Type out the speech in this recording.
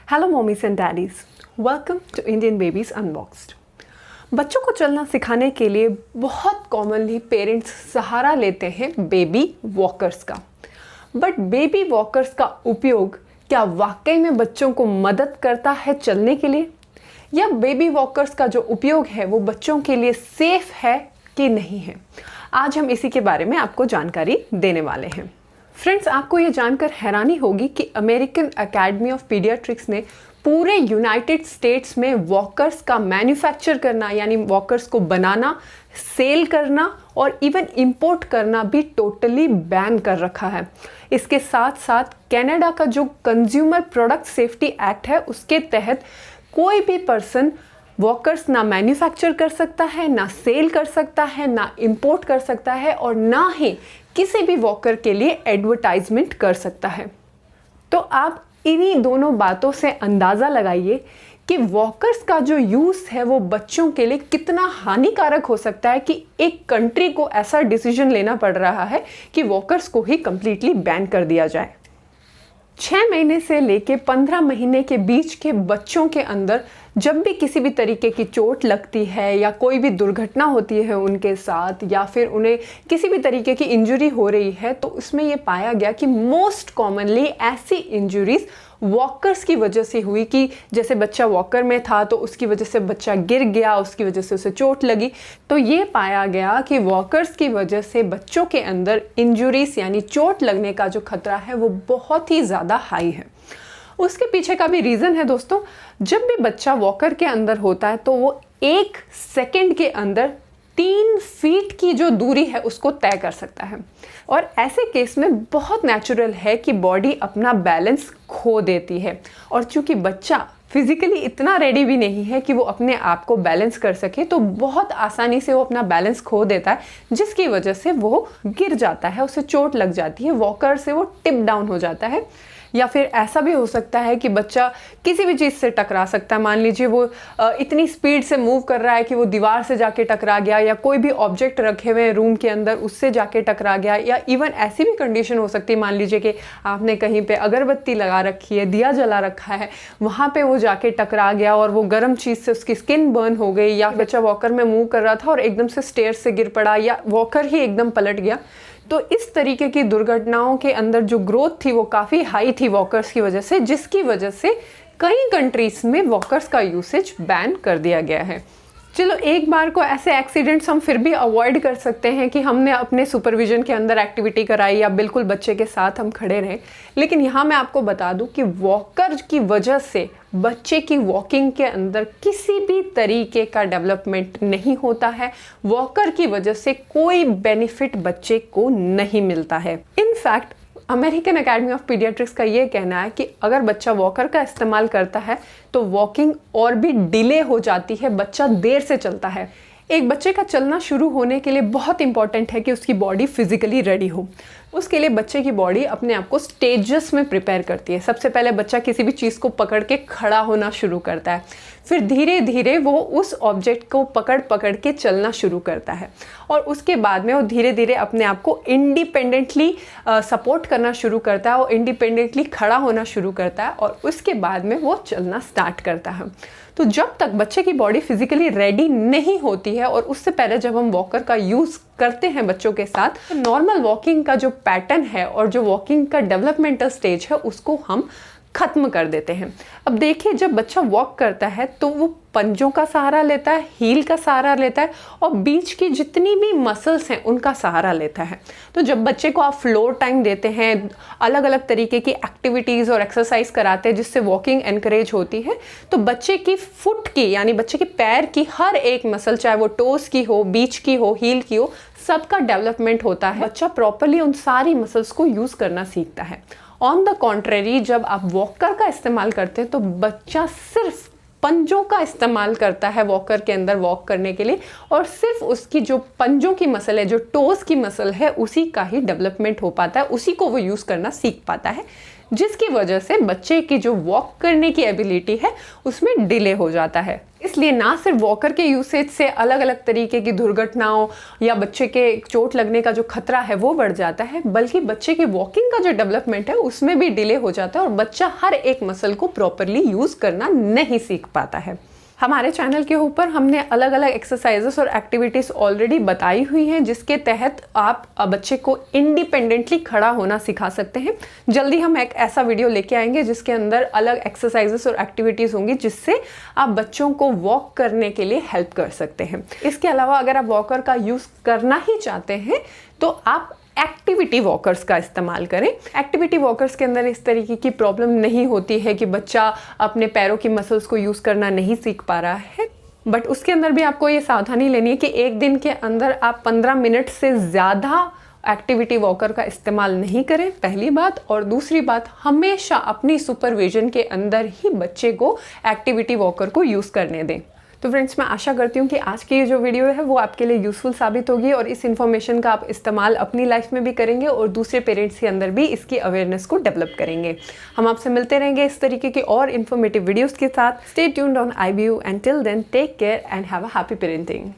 Hello mommies and daddies, welcome to Indian babies unboxed. बच्चों को चलना सिखाने के लिए बहुत कॉमनली पेरेंट्स सहारा लेते हैं बेबी वॉकर्स का। बट बेबी वॉकर्स का उपयोग क्या वाकई में बच्चों को मदद करता है चलने के लिए, या बेबी वॉकर्स का जो उपयोग है वो बच्चों के लिए सेफ है कि नहीं है? आज हम इसी के बारे में आपको जानकारी देने वाले हैं। फ्रेंड्स, आपको ये जानकर हैरानी होगी कि अमेरिकन एकेडमी ऑफ पीडियाट्रिक्स ने पूरे यूनाइटेड स्टेट्स में वॉकर्स का मैन्युफैक्चर करना, यानी वॉकर्स को बनाना, सेल करना और इवन इंपोर्ट करना भी टोटली बैन कर रखा है। इसके साथ साथ कनाडा का जो कंज्यूमर प्रोडक्ट सेफ्टी एक्ट है उसके तहत कोई भी पर्सन वॉकर्स ना मैन्युफैक्चर कर सकता है, ना सेल कर सकता है, ना इंपोर्ट कर सकता है और ना ही किसी भी वॉकर के लिए एडवर्टाइजमेंट कर सकता है। तो आप इन्हीं दोनों बातों से अंदाज़ा लगाइए कि वॉकर्स का जो यूज़ है वो बच्चों के लिए कितना हानिकारक हो सकता है कि एक कंट्री को ऐसा डिसीजन लेना पड़ रहा है कि वॉकर्स को ही कंप्लीटली बैन कर दिया जाए। 6 महीने से लेके 15 महीने के बीच के बच्चों के अंदर जब भी किसी भी तरीके की चोट लगती है या कोई भी दुर्घटना होती है उनके साथ, या फिर उन्हें किसी भी तरीके की इंजरी हो रही है, तो उसमें ये पाया गया कि मोस्ट कॉमनली ऐसी इंजरीज वॉकर्स की वजह से हुई कि जैसे बच्चा वॉकर में था तो उसकी वजह से बच्चा गिर गया, उसकी वजह से उसे चोट लगी। तो ये पाया गया कि वॉकर्स की वजह से बच्चों के अंदर इंजरीज यानी चोट लगने का जो खतरा है वो बहुत ही ज़्यादा हाई है। उसके पीछे का भी रीज़न है दोस्तों। जब भी बच्चा वॉकर के अंदर होता है तो वो 1 सेकेंड के अंदर 3 फीट की जो दूरी है उसको तय कर सकता है, और ऐसे केस में बहुत नेचुरल है कि बॉडी अपना बैलेंस खो देती है। और चूंकि बच्चा फिजिकली इतना रेडी भी नहीं है कि वो अपने आप को बैलेंस कर सके, तो बहुत आसानी से वो अपना बैलेंस खो देता है, जिसकी वजह से वो गिर जाता है, उसे चोट लग जाती है, वॉकर से वो टिप डाउन हो जाता है। या फिर ऐसा भी हो सकता है कि बच्चा किसी भी चीज़ से टकरा सकता है। मान लीजिए वो इतनी स्पीड से मूव कर रहा है कि वो दीवार से जाके टकरा गया, या कोई भी ऑब्जेक्ट रखे हुए रूम के अंदर उससे जाके टकरा गया, या इवन ऐसी भी कंडीशन हो सकती है, मान लीजिए कि आपने कहीं पे अगरबत्ती लगा रखी है, दिया जला रखा है, वहाँ पे वो जाके टकरा गया और वो गर्म चीज़ से उसकी स्किन बर्न हो गई, या बच्चा वॉकर में मूव कर रहा था और एकदम से स्टेयर से गिर पड़ा, या वॉकर ही एकदम पलट गया। तो इस तरीके की दुर्घटनाओं के अंदर जो ग्रोथ थी वो काफ़ी हाई थी वॉकर्स की वजह से, जिसकी वजह से कई कंट्रीज में वॉकर्स का यूसेज बैन कर दिया गया है। चलो, एक बार को ऐसे एक्सीडेंट्स हम फिर भी अवॉइड कर सकते हैं कि हमने अपने सुपरविजन के अंदर एक्टिविटी कराई या बिल्कुल बच्चे के साथ हम खड़े रहें। लेकिन यहाँ मैं आपको बता दूँ कि वॉकर की वजह से बच्चे की वॉकिंग के अंदर किसी भी तरीके का डेवलपमेंट नहीं होता है। वॉकर की वजह से कोई बेनिफिट बच्चे को नहीं मिलता है। In fact American academy of paediatrics का ये कहना है कि अगर बच्चा वॉकर का इस्तेमाल करता है तो वॉकिंग और भी डिले हो जाती है, बच्चा देर से चलता है। एक बच्चे का चलना शुरू होने के लिए बहुत इंपॉर्टेंट है कि उसकी बॉडी फिजिकली रेडी हो। उसके लिए बच्चे की बॉडी अपने आप को स्टेजेस में प्रिपेयर करती है। सबसे पहले बच्चा किसी भी चीज़ को पकड़ के खड़ा होना शुरू करता है, फिर धीरे धीरे वो उस ऑब्जेक्ट को पकड़ पकड़ के चलना शुरू करता है, और उसके बाद में वो धीरे धीरे अपने आप को इंडिपेंडेंटली सपोर्ट करना शुरू करता है और इंडिपेंडेंटली खड़ा होना शुरू करता है, और उसके बाद में वो चलना स्टार्ट करता है। तो जब तक बच्चे की बॉडी फिजिकली रेडी नहीं होती है, और उससे पहले जब हम वॉकर का यूज़ करते हैं बच्चों के साथ, तो नॉर्मल वॉकिंग का जो पैटर्न है और जो वॉकिंग का डेवलपमेंटल स्टेज है उसको हम खत्म कर देते हैं। अब देखिए, जब बच्चा वॉक करता है तो वो पंजों का सहारा लेता है, हील का सहारा लेता है, और बीच की जितनी भी मसल्स हैं उनका सहारा लेता है। तो जब बच्चे को आप फ्लोर टाइम देते हैं, अलग अलग तरीके की एक्टिविटीज़ और एक्सरसाइज कराते हैं जिससे वॉकिंग एनकरेज होती है, तो बच्चे की फुट की यानी बच्चे के पैर की हर एक मसल, चाहे वो टोस की हो, बीच की हो, हील की हो, सबका डेवलपमेंट होता है। बच्चा प्रॉपरली उन सारी मसल्स को यूज़ करना सीखता है। ऑन द कॉन्ट्रेरी, जब आप वॉकर का इस्तेमाल करते हैं तो बच्चा सिर्फ पंजों का इस्तेमाल करता है वॉकर के अंदर वॉक करने के लिए, और सिर्फ उसकी जो पंजों की मसल है, जो टोस की मसल है, उसी का ही डेवलपमेंट हो पाता है, उसी को वो यूज़ करना सीख पाता है, जिसकी वजह से बच्चे की जो वॉक करने की एबिलिटी है उसमें डिले हो जाता है। इसलिए इसलिए ना सिर्फ वॉकर के यूसेज से अलग अलग तरीके की दुर्घटनाओं या बच्चे के चोट लगने का जो खतरा है वो बढ़ जाता है, बल्कि बच्चे की वॉकिंग का जो डेवलपमेंट है उसमें भी डिले हो जाता है और बच्चा हर एक मसल को प्रॉपरली यूज करना नहीं सीख पाता है। हमारे चैनल के ऊपर हमने अलग अलग एक्सरसाइजेस और एक्टिविटीज़ ऑलरेडी बताई हुई हैं जिसके तहत आप बच्चे को इंडिपेंडेंटली खड़ा होना सिखा सकते हैं। जल्दी हम एक ऐसा वीडियो लेके आएंगे जिसके अंदर अलग एक्सरसाइजेस और एक्टिविटीज़ होंगी जिससे आप बच्चों को वॉक करने के लिए हेल्प कर सकते हैं। इसके अलावा अगर आप वॉकर का यूज़ करना ही चाहते हैं तो आप एक्टिविटी वॉकर्स का इस्तेमाल करें। एक्टिविटी वॉकर्स के अंदर इस तरीके की प्रॉब्लम नहीं होती है कि बच्चा अपने पैरों की मसल्स को यूज़ करना नहीं सीख पा रहा है, बट उसके अंदर भी आपको ये सावधानी लेनी है कि एक दिन के अंदर आप 15 मिनट से ज़्यादा एक्टिविटी वॉकर का इस्तेमाल नहीं करें, पहली बात। और दूसरी बात, हमेशा अपनी सुपरविजन के अंदर ही बच्चे को एक्टिविटी वॉकर को यूज़ करने दें। तो फ्रेंड्स, मैं आशा करती हूँ कि आज की ये जो वीडियो है वो आपके लिए यूज़फुल साबित होगी और इस इन्फॉर्मेशन का आप इस्तेमाल अपनी लाइफ में भी करेंगे और दूसरे पेरेंट्स के अंदर भी इसकी अवेयरनेस को डेवलप करेंगे। हम आपसे मिलते रहेंगे इस तरीके की और इन्फॉर्मेटिव वीडियोज़ के साथ। Stay tuned on IBU and till then take care and have a happy parenting.